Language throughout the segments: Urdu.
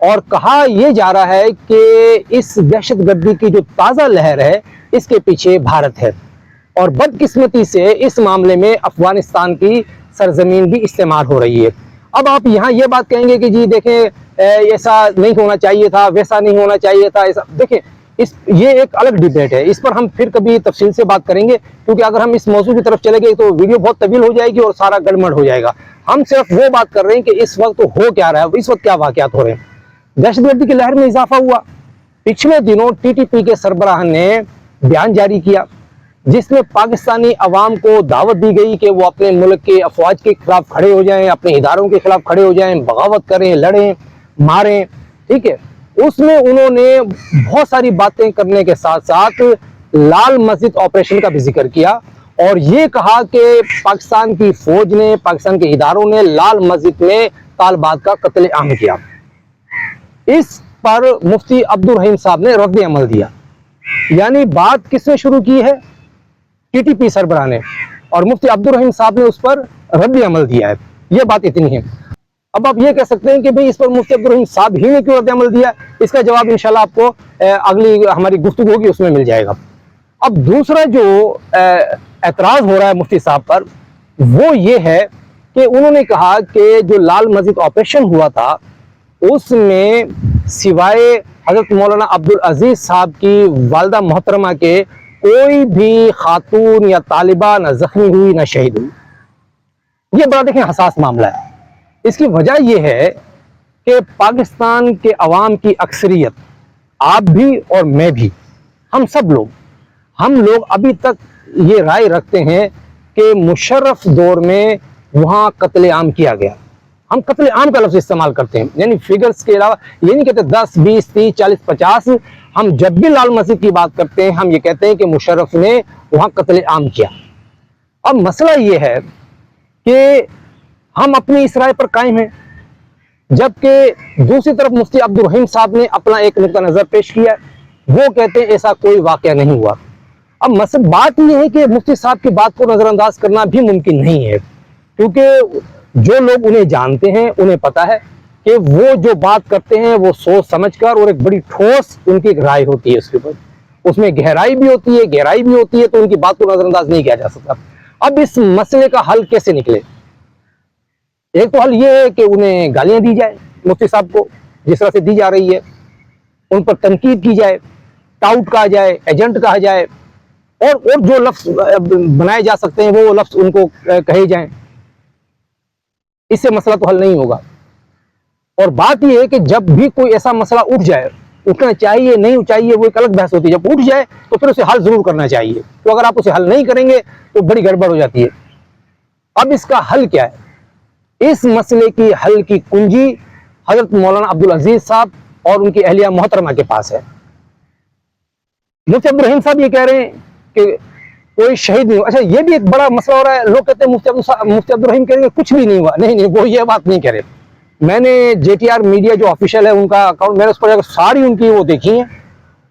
اور کہا یہ جا رہا ہے کہ اس دہشت گردی کی جو تازہ لہر ہے اس کے پیچھے بھارت ہے، اور بدقسمتی سے اس معاملے میں افغانستان کی سرزمین بھی استعمال ہو رہی ہے۔ اب آپ یہاں یہ بات کہیں گے کہ جی دیکھیں ایسا نہیں ہونا چاہیے تھا، ویسا نہیں ہونا چاہیے تھا، ایسا دیکھیں یہ ایک الگ ڈیبیٹ ہے، اس پر ہم پھر کبھی تفصیل سے بات کریں گے، کیونکہ اگر ہم اس موضوع کی طرف چلے گئے تو ویڈیو بہت طویل ہو جائے گی اور سارا گڑبڑ ہو جائے گا۔ ہم صرف وہ بات کر رہے ہیں کہ اس وقت ہو کیا رہا ہے، اس وقت کیا واقعات ہو رہے ہیں۔ دہشت گردی کی لہر میں اضافہ ہوا۔ پچھلے دنوں ٹی ٹی پی کے سربراہ نے بیان جاری کیا جس میں پاکستانی عوام کو دعوت دی گئی کہ وہ اپنے ملک کے افواج کے خلاف کھڑے ہو جائیں، اپنے اداروں کے خلاف کھڑے ہو جائیں، بغاوت کریں، لڑیں، ماریں، ٹھیک ہے۔ اس میں انہوں نے بہت ساری باتیں کرنے کے ساتھ ساتھ لال مسجد آپریشن کا بھی ذکر کیا، اور یہ کہا کہ پاکستان کی فوج نے، پاکستان کے اداروں نے لال مسجد میں طالبات کا قتل عام کیا۔ اس پر مفتی عبدالرحیم صاحب نے رد عمل دیا، یعنی بات کس نے شروع کی ہے؟ ٹی ٹی پی سربراہ نے، اور مفتی عبدالرحیم صاحب نے اس پر رد عمل دیا ہے۔ یہ بات اتنی ہے۔ اب آپ یہ کہہ سکتے ہیں کہ بھئی اس پر مفتی عبدالرحیم صاحب ہی نے کیوں رد عمل دیا؟ اس کا جواب انشاءاللہ آپ کو اگلی ہماری گفتگو ہوگی اس میں مل جائے گا۔ اب دوسرا جو اعتراض ہو رہا ہے مفتی صاحب پر وہ یہ ہے کہ انہوں نے کہا کہ جو لال مسجد آپریشن ہوا تھا اس میں سوائے حضرت مولانا عبدالعزیز صاحب کی والدہ محترمہ کے کوئی بھی خاتون یا طالبہ نہ زخمی ہوئی نہ شہید ہوئی۔ یہ بڑا دیکھیں حساس معاملہ ہے۔ اس کی وجہ یہ ہے کہ پاکستان کے عوام کی اکثریت، آپ بھی اور میں بھی، ہم لوگ ابھی تک یہ رائے رکھتے ہیں کہ مشرف دور میں وہاں قتل عام کیا گیا۔ ہم قتل عام کا لفظ استعمال کرتے ہیں، یعنی فگرز کے علاوہ یہ نہیں کہتے 10 20 30 40 50۔ ہم جب بھی لال مسجد کی بات کرتے ہیں ہم یہ کہتے ہیں کہ مشرف نے وہاں قتل عام کیا۔ اب مسئلہ یہ ہے کہ ہم اپنی اس رائے پر قائم ہیں، جبکہ دوسری طرف مفتی عبدالرحیم صاحب نے اپنا ایک نقطہ نظر پیش کیا ہے، وہ کہتے ہیں ایسا کوئی واقعہ نہیں ہوا۔ اب بات یہ ہے کہ مفتی صاحب کی بات کو نظر انداز کرنا بھی ممکن نہیں ہے، کیونکہ جو لوگ انہیں جانتے ہیں انہیں پتا ہے کہ وہ جو بات کرتے ہیں وہ سوچ سمجھ کر، اور ایک بڑی ٹھوس ان کی ایک رائے ہوتی ہے، اس کے اوپر اس میں گہرائی بھی ہوتی ہے، گہرائی بھی ہوتی ہے، تو ان کی بات کو نظر انداز نہیں کیا جا سکتا۔ اب اس مسئلے کا حل کیسے نکلے؟ ایک تو حل یہ ہے کہ انہیں گالیاں دی جائے مفتی صاحب کو جس طرح سے دی جا رہی ہے، ان پر تنقید کی جائے، ٹاؤٹ کہا جائے، ایجنٹ کہا جائے، اور جو لفظ بنائے جا سکتے ہیں وہ لفظ ان کو کہے جائیں۔ اس سے مسئلہ تو حل نہیں ہوگا۔ اور بات یہ ہے کہ جب بھی کوئی ایسا مسئلہ اٹھ جائے، اٹھنا چاہیے نہیں چاہیے وہ ایک الگ بحث ہوتی ہے، جب اٹھ جائے تو پھر اسے حل ضرور کرنا چاہیے، تو اگر آپ اسے حل نہیں کریں گے تو بڑی گڑبڑ ہو جاتی ہے۔ اب اس کا حل کیا ہے؟ اس مسئلے کی حل کی کنجی حضرت مولانا عبدالعزیز صاحب اور ان کی اہلیہ محترمہ کے پاس ہے۔ مفتی عبدالرحیم صاحب یہ کہہ رہے ہیں کہ کوئی شہید نہیں ہوا۔ اچھا یہ بھی ایک بڑا مسئلہ ہو رہا ہے، لوگ کہتے ہیں مفتی عبدالرحیم کہہ رہے ہیں کچھ بھی نہیں ہوا۔ نہیں وہ یہ بات نہیں کہہ رہے۔ میں نے جے ٹی آر میڈیا جو آفیشیل ہے ان کا اکاؤنٹ، میں نے اس پر ساری ان کی وہ دیکھی ہیں،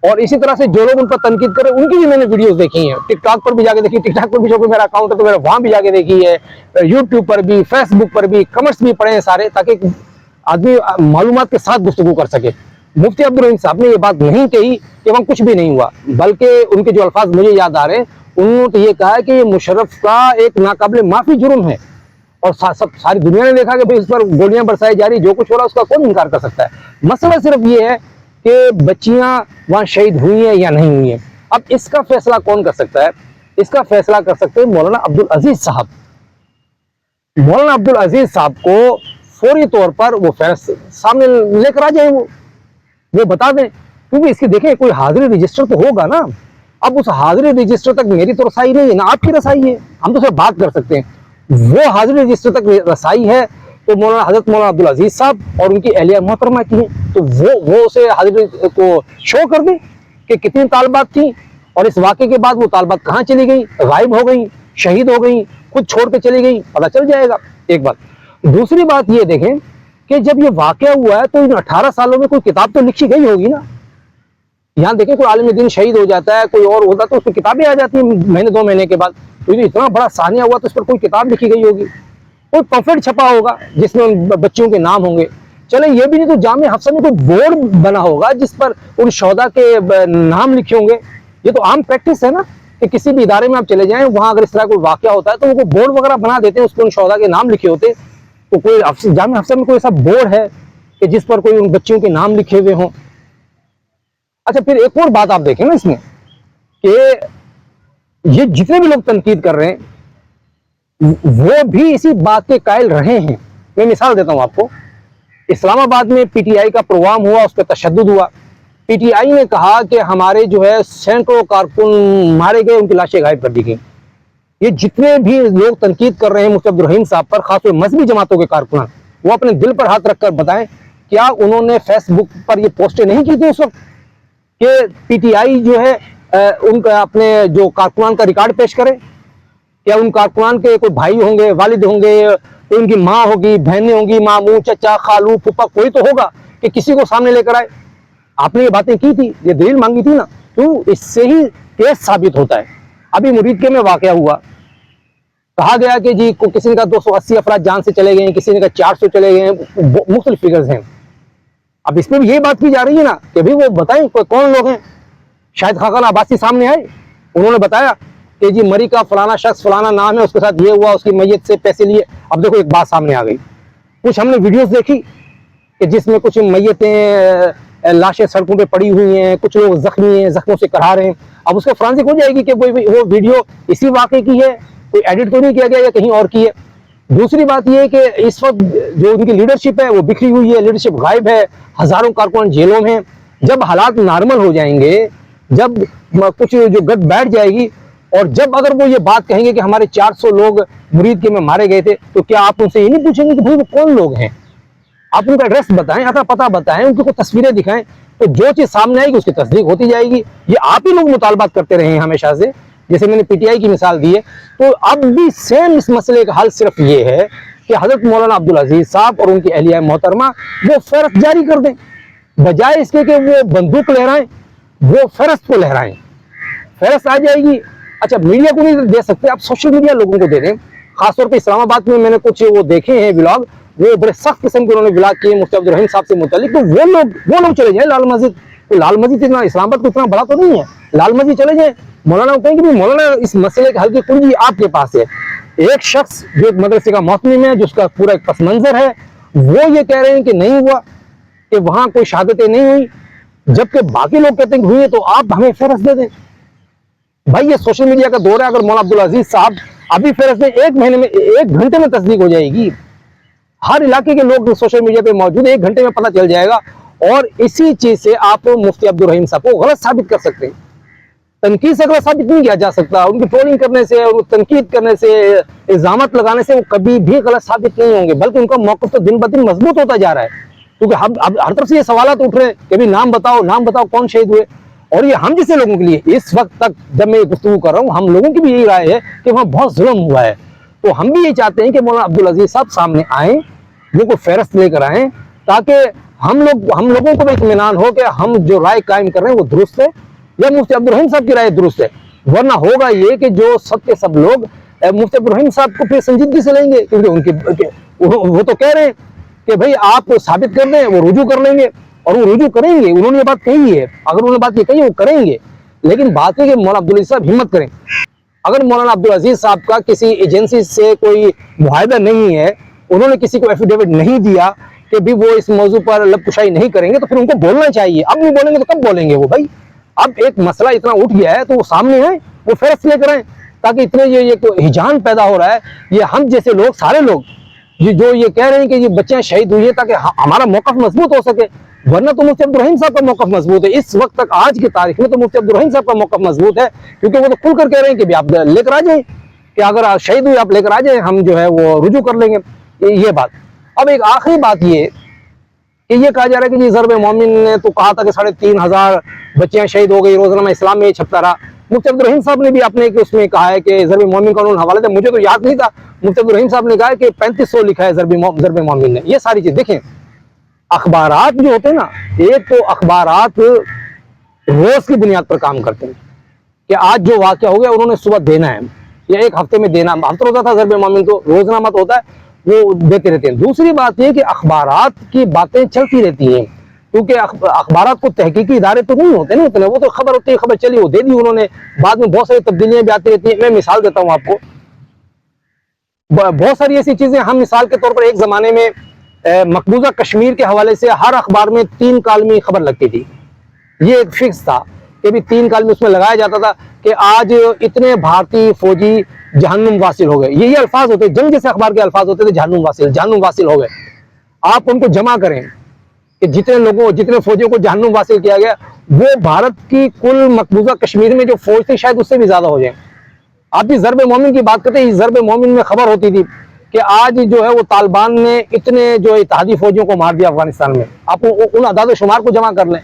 اور اسی طرح سے جو لوگ ان پر تنقید کرے ان کی بھی میں نے ویڈیوز دیکھی ہیں، ٹک ٹاک پر بھی جا کے دیکھی، ٹک ٹاک پر بھی جو میرا اکاؤنٹ ہے تو میرا وہاں بھی جا کے دیکھی ہے، یوٹیوب پر بھی، فیس بک پر بھی، کمنٹس بھی پڑھے ہیں سارے، تاکہ آدمی معلومات کے ساتھ گفتگو کر سکے۔ مفتی عبدالرحیم صاحب نے یہ بات نہیں کہی کہ وہاں کچھ بھی نہیں ہوا، بلکہ ان کے جو الفاظ مجھے یاد آ رہے ہیں انہوں نے یہ کہا کہ یہ مشرف کا ایک ناقابل معافی جرم ہے، اور ساری دنیا نے دیکھا کہ اس پر گولیاں برسائی جا رہی، جو کچھ ہو رہا ہے اس کا کون انکار کر سکتا ہے۔ مسئلہ صرف یہ ہے کہ بچیاں وہاں شہید ہوئی ہیں یا نہیں ہوئی ہیں۔ اب اس کا فیصلہ کون کر سکتا ہے؟ اس کا فیصلہ کر سکتے ہیں مولانا عبدالعزیز صاحب۔ مولانا عبدالعزیز صاحب کو فوری طور پر وہ فیصلہ سامنے لے کر آ جائیں، وہ بتا دیں، کیونکہ اس کی دیکھیں کوئی حاضری رجسٹر تو ہوگا نا۔ اب اس حاضری رجسٹر تک میری تو رسائی نہیں ہے، نہ آپ کی رسائی ہے، ہم تو صرف بات کر سکتے ہیں۔ وہ حاضری رجسٹر تک رسائی ہے تو حضرت مولانا عبدالعزیز صاحب اور ان کی اہلیہ محترمہ کی ہیں، تو وہ اسے حاضری کو شو کر دیں کہ کتنی طالبات تھیں، اور اس واقعے کے بعد وہ طالبات کہاں چلی گئی، غائب ہو گئی، شہید ہو گئی، خود چھوڑ کے چلی گئی، پتہ چل جائے گا۔ ایک بات۔ دوسری بات یہ دیکھیں کہ جب یہ واقعہ ہوا ہے تو ان 18 سالوں میں کوئی کتاب تو لکھی گئی ہوگی نا۔ یہاں دیکھیں کوئی عالم دین شہید ہو جاتا ہے، کوئی اور ہوتا ہے تو اس پہ کتابیں آ جاتی ہیں مہینے 2 مہینے کے بعد، تو یہ اتنا بڑا سانحہ ہوا تو اس پر کوئی کتاب لکھی گئی ہوگی، کوئی پمفلٹ چھپا ہوگا جس میں ان بچیوں کے نام ہوں گے۔ چلے یہ بھی نہیں تو جامع حفصہ میں کوئی بورڈ بنا ہوگا جس پر ان شہداء کے نام لکھے ہوں گے. یہ تو عام پریکٹس ہے نا کہ کسی بھی ادارے میں آپ چلے جائیں, وہاں اگر اس طرح کوئی واقعہ ہوتا ہے تو وہ کوئی بورڈ وغیرہ بنا دیتے ہیں, اس پر ان شہداء کے نام لکھے ہوتے. تو کوئی جامع حفصہ میں کوئی ایسا بورڈ ہے کہ جس پر کوئی ان بچیوں کے نام لکھے ہوئے ہوں؟ اچھا پھر ایک اور بات آپ دیکھیں نا اس میں کہ یہ جتنے بھی لوگ تنقید کر رہے ہیں وہ بھی اسی بات کے قائل رہے ہیں. میں مثال دیتا ہوں آپ کو. اسلام آباد میں پی ٹی آئی کا پروگرام ہوا, اس پہ تشدد ہوا. پی ٹی آئی نے کہا کہ ہمارے جو ہے سینکڑوں کارکن مارے گئے, ان کی لاشیں غائب کر دی گئیں. یہ جتنے بھی لوگ تنقید کر رہے ہیں مفتی عبدالرحیم صاحب پر, خاص طور مذہبی جماعتوں کے کارکنان, وہ اپنے دل پر ہاتھ رکھ کر بتائیں کیا انہوں نے فیس بک پر یہ پوسٹیں نہیں کی تھی اس وقت کہ پی ٹی آئی جو ہے ان کا اپنے جو کارکنان کا ریکارڈ پیش کرے؟ کیا ان کارکنان کے کوئی بھائی ہوں گے, والد ہوں گے, ان کی ماں ہوگی, بہنیں ہوں گی, ماموں, چچا, خالو, پھپھا, کوئی تو ہوگا کہ کسی کو سامنے لے کر آئے؟ آپ نے یہ باتیں کی تھی, یہ دلیل مانگی تھی نا, تو اس سے ہی کیس ثابت ہوتا ہے. ابھی مرید کے میں واقعہ ہوا, کہا گیا کہ جی کسی نے کہا 280 افراد جان سے چلے گئے ہیں, کسی نے کہا 400 چلے گئے ہیں, مختلف فگرز ہیں. اب اس میں بھی یہی بات کی جا رہی ہے نا کہ بھی وہ بتائیں کون لوگ ہیں. شاید خاقان عباسی سامنے آئے, انہوں نے بتایا کہ جی مری کا فلانا شخص فلانا نام ہے, اس کے ساتھ یہ ہوا, اس کی میت سے پیسے لیے. اب دیکھو ایک بات سامنے آ گئی, کچھ ہم نے ویڈیوز دیکھی کہ جس میں کچھ میتیں لاشیں سڑکوں پہ پڑی ہوئی ہیں, کچھ لوگ زخمی ہیں, زخموں سے کرا رہے ہیں. اب اس کا فرانسک ہو جائے گی کہ وہ ویڈیو اسی واقعے کی ہے, کوئی ایڈٹ تو نہیں کیا گیا یا کہیں اور کی ہے. دوسری بات یہ ہے کہ اس وقت جو ان کی لیڈرشپ ہے وہ بکھری ہوئی ہے, لیڈرشپ غائب ہے, ہزاروں کارکن جیلوں میں. جب حالات نارمل ہو جائیں گے, جب کچھ جو گد بیٹھ جائے گی, اور جب اگر وہ یہ بات کہیں گے کہ ہمارے 400 لوگ مرید کے میں مارے گئے تھے, تو کیا آپ ان سے یہ نہیں پوچھیں گے کہ بھائی وہ کون لوگ ہیں؟ آپ ان کا ایڈریس بتائیں, اپنا پتہ بتائیں, ان کو تصویریں دکھائیں, تو جو چیز سامنے آئے گی اس کی تصدیق ہوتی جائے گی. یہ آپ ہی لوگ مطالبات کرتے رہے ہیں ہمیشہ سے, جیسے میں نے پی ٹی آئی کی مثال دی ہے. تو اب بھی سیم اس مسئلے کا حل صرف یہ ہے کہ حضرت مولانا عبدالعزیز صاحب اور ان کی اہلیہ محترمہ وہ فہرست جاری کر دیں, بجائے اس کے کہ وہ بندوق لہرائیں, وہ فہرست کو لہرائیں. فہرست آ جائے گی. اچھا میڈیا کو نہیں دے سکتے, آپ سوشل میڈیا لوگوں کو دے دیں. خاص طور پہ اسلام آباد میں نے کچھ وہ دیکھے ہیں ولاگ, وہ بڑے سخت قسم کے انہوں نے ولاگ کیے مفتی عبدالرحیم صاحب سے متعلق. تو وہ لوگ چلے جائیں لال مسجد. لال مسجد اتنا اسلام آباد کو اتنا بڑا تو نہیں ہے, لال مسجد چلے جائیں, مولانا کو کہیں کہ مولانا اس مسئلے کے حل کی کنجی آپ کے پاس ہے. ایک شخص جو ایک مدرسے کا محتمم ہے, جس کا پورا ایک پس منظر ہے, وہ یہ کہہ رہے ہیں کہ نہیں ہوا, کہ وہاں کوئی شہادتیں نہیں ہوئی, جبکہ باقی لوگ کہتے ہیں کہ ہوئی ہے, تو آپ ہمیں فہرست دے دیں. بھائی یہ سوشل میڈیا کا دور ہے. اگر مولانا عبدالعزیز صاحب ابھی فہرست میں 1 مہینے میں 1 گھنٹے میں تصدیق ہو جائے گی. ہر علاقے کے لوگ سوشل میڈیا پہ موجود ہیں, 1 گھنٹے میں پتہ چل جائے گا. اور اسی چیز سے آپ مفتی عبدالرحیم صاحب کو غلط ثابت کر سکتے ہیں. تنقید سے غلط ثابت نہیں کیا جا سکتا. ان کی ٹرولنگ کرنے سے اور تنقید کرنے سے, الزامات لگانے سے وہ کبھی بھی غلط ثابت نہیں ہوں گے, بلکہ ان کا موقف تو دن بدن مضبوط ہوتا جا رہا ہے. کیونکہ اب ہر طرف سے یہ سوالات اٹھ رہے ہیں کہ بھی نام بتاؤ کون شہید ہوئے. اور یہ ہم جیسے لوگوں کے لیے اس وقت تک جب میں یہ گفتگو کر رہا ہوں, ہم لوگوں کی بھی یہی رائے ہے کہ وہاں بہت ظلم ہوا ہے. تو ہم بھی یہ چاہتے ہیں کہ مولانا عبدالعزیز صاحب سامنے آئیں, وہ کو فہرست لے کر آئیں, تاکہ ہم لوگوں کو بھی اطمینان ہو کہ ہم جو رائے قائم کر رہے ہیں وہ درست ہے, یا مفتی عبدالرحیم صاحب کی رائے درست ہے. ورنہ ہوگا یہ کہ جو سب کے سب لوگ مفتی عبدالرحیم صاحب کو پھر سنجیدگی سے لیں گے, کیونکہ وہ تو کہہ رہے ہیں کہ بھائی آپ ثابت کر دیں, وہ رجوع کر لیں گے, اور وہ رجوع کریں گے. انہوں نے یہ بات کہی ہے, اگر انہوں نے بات یہ کہی ہے وہ کریں گے. لیکن بات ہے کہ مولانا عبدالعزیز صاحب ہمت کریں. اگر مولانا عبدالعزیز صاحب کا کسی ایجنسی سے کوئی معاہدہ نہیں ہے, انہوں نے کسی کو ایفیڈیوٹ نہیں دیا کہ بھی وہ اس موضوع پر لب کشائی نہیں کریں گے, تو پھر ان کو بولنا چاہیے. اب نہیں بولیں گے تو کب بولیں گے وہ؟ بھائی اب ایک مسئلہ اتنا اٹھ گیا ہے تو وہ سامنے آئے, وہ فہرست لے کر آئیں, تاکہ اتنے یہ ہجان پیدا ہو رہا ہے. یہ ہم جیسے لوگ, سارے لوگ جو یہ کہہ رہے ہیں کہ یہ بچیاں شہید ہوئی ہیں تاکہ ہمارا موقف مضبوط ہو سکے. ورنہ تو مفتی عبدالرحیم صاحب کا موقف مضبوط ہے. اس وقت تک آج کی تاریخ میں تو مفتی عبدالرحیم صاحب کا موقف مضبوط ہے, کیونکہ وہ تو کھل کر کہہ رہے ہیں کہ بھی آپ لے کر آ جائیں, کہ اگر شہید ہوئی آپ لے کر آ جائیں, ہم جو ہے وہ رجوع کر لیں گے. یہ بات. اب ایک آخری بات یہ کہ یہ کہا جا رہا ہے کہ جی ضرب مومن نے تو کہا تھا کہ 3500 بچیاں شہید ہو گئی, روزنامہ اسلام میں یہ چھپتا رہا. مفتی عبدالرحیم صاحب نے بھی اپنے اس میں کہا ہے کہ ضرب مومن کا انہوں نے حوالہ دیا, مجھے تو یاد نہیں تھا. مفتی عبدالرحیم صاحب نے کہا کہ 3500 لکھا ہے ضرب مومن نے. یہ ساری چیز دیکھیں, اخبارات جو ہوتے ہیں نا, ایک تو اخبارات روز کی بنیاد پر کام کرتے ہیں کہ آج جو واقعہ ہو گیا انہوں نے صبح دینا ہے, یا 1 ہفتے میں دینا. ہفتہ ہوتا تھا ضرب مومن, تو روزنامہ تو ہوتا ہے. وہ دیتے رہتے ہیں۔ دوسری بات یہ کہ اخبارات کی باتیں چلتی رہتی ہیں، کیونکہ اخبارات کو تحقیقی ادارے تو نہیں ہوتے نا اتنے، وہ تو خبر ہوتی ہے، خبر چلی وہ دے دی انہوں نے، بعد میں بہت ساری تبدیلیاں بھی آتی رہتی ہیں۔ میں مثال دیتا ہوں آپ کو، بہت ساری ایسی چیزیں، ہم مثال کے طور پر ایک زمانے میں مقبوضہ کشمیر کے حوالے سے ہر اخبار میں 3 کالمی خبر لگتی تھی، یہ ایک فکس تھا کہ بھی 3 کالمی اس میں لگایا جاتا تھا کہ آج اتنے بھارتی فوجی جہنم واصل ہو گئے، یہی الفاظ ہوتے، جنگ جیسے اخبار کے الفاظ ہوتے تھے، جہنم واصل ہو گئے۔ آپ ان کو جمع کریں کہ جتنے فوجیوں کو جہنم واصل کیا گیا، وہ بھارت کی کل مقبوضہ کشمیر میں جو فوج تھی شاید اس سے بھی زیادہ ہو جائیں۔ آپ بھی ضرب مومن کی بات کرتے ہیں، ضرب مومن میں خبر ہوتی تھی کہ آج جو ہے وہ طالبان نے اتنے جو اتحادی فوجیوں کو مار دیا افغانستان میں، آپ ان اعداد و شمار کو جمع کر لیں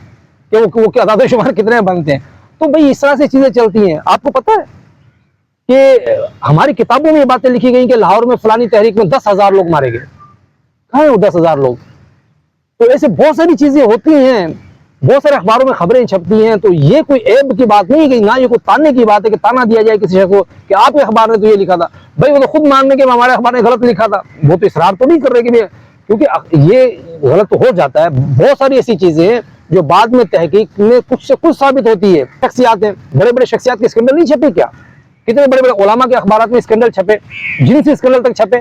کہ وہ اعداد و شمار کتنے بنتے ہیں۔ تو بھئی اس طرح سے چیزیں چلتی ہیں۔ آپ کو پتہ ہے کہ ہماری کتابوں میں یہ باتیں لکھی گئی کہ لاہور میں فلانی تحریک میں 10,000 لوگ مارے گئے، کہاں ہیں وہ 10,000 لوگ؟ تو ایسے بہت ساری چیزیں ہوتی ہیں، بہت سارے اخباروں میں خبریں چھپتی ہیں، تو یہ کوئی عیب کی بات نہیں کہ نہ یہ کوئی تانے کی بات ہے کہ تانا دیا جائے کسی شخص کو کہ آپ کے اخبار نے تو یہ لکھا تھا۔ بھائی وہ تو خود ماننے کہ ہمارے اخبار نے غلط لکھا تھا، وہ تو اصرار تو نہیں کر رہے کہ کیونکہ یہ غلط ہو جاتا ہے۔ بہت ساری ایسی چیزیں ہیں جو بعد میں تحقیق میں کچھ سے کچھ ثابت ہوتی ہے۔ شخصیات ہیں، بڑے بڑے شخصیات کے اسکینڈل نہیں چھپے کیا؟ کتنے بڑے بڑے علماء کے اخبارات میں اسکینڈل چھپے، جن سے اسکینڈل تک چھپے،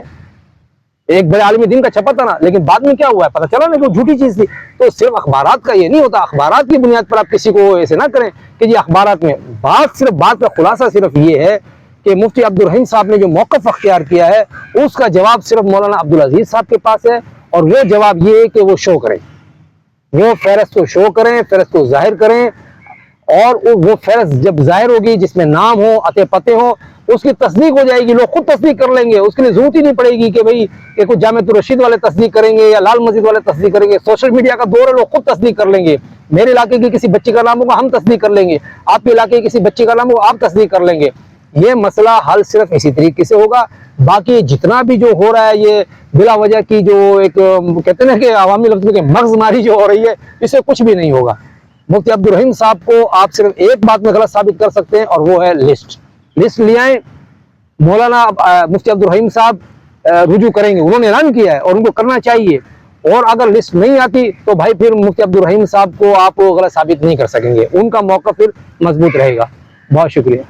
ایک بڑے عالم دین کا چھپا تھا نا، لیکن بعد میں کیا ہوا ہے پتہ چلا نا کہ وہ جھوٹی چیز تھی۔ تو صرف اخبارات کا یہ نہیں ہوتا، اخبارات کی بنیاد پر آپ کسی کو ایسے نہ کریں کہ یہ اخبارات میں بات کا خلاصہ صرف یہ ہے کہ مفتی عبد الرحیم صاحب نے جو موقف اختیار کیا ہے اس کا جواب صرف مولانا عبدالعزیز صاحب کے پاس ہے، اور وہ جواب یہ ہے کہ وہ شو کریں، وہ فہرست کو شو کریں، فہرست کو ظاہر کریں، اور وہ فہرست جب ظاہر ہوگی جس میں نام ہو، اتے پتے ہو، اس کی تصدیق ہو جائے گی، لوگ خود تصدیق کر لیں گے، اس کے لیے ضرورت ہی نہیں پڑے گی کہ بھئی کہ کچھ جامع الرشید والے تصدیق کریں گے یا لال مسجد والے تصدیق کریں گے۔ سوشل میڈیا کا دور ہے، لوگ خود تصدیق کر لیں گے۔ میرے علاقے کی کسی بچی کا نام ہوگا ہم تصدیق کر لیں گے، آپ کے علاقے کی کسی بچی کا نام ہوگا آپ تصدیق کر لیں گے۔ یہ مسئلہ حل صرف اسی طریقے سے ہوگا، باقی جتنا بھی جو ہو رہا ہے یہ بلا وجہ کی جو ایک کہتے ہیں کہ عوامی لفظوں کے مغز ماری جو ہو رہی ہے، اس سے کچھ بھی نہیں ہوگا۔ مفتی عبد الرحیم صاحب کو آپ صرف ایک بات میں غلط ثابت کر سکتے ہیں، اور وہ ہے لسٹ لے آئیں۔ مولانا مفتی عبد الرحیم صاحب رجوع کریں گے، انہوں نے اعلان کیا ہے اور ان کو کرنا چاہیے، اور اگر لسٹ نہیں آتی تو بھائی پھر مفتی عبد الرحیم صاحب کو آپ غلط ثابت نہیں کر سکیں گے، ان کا موقف پھر مضبوط رہے گا۔ بہت شکریہ۔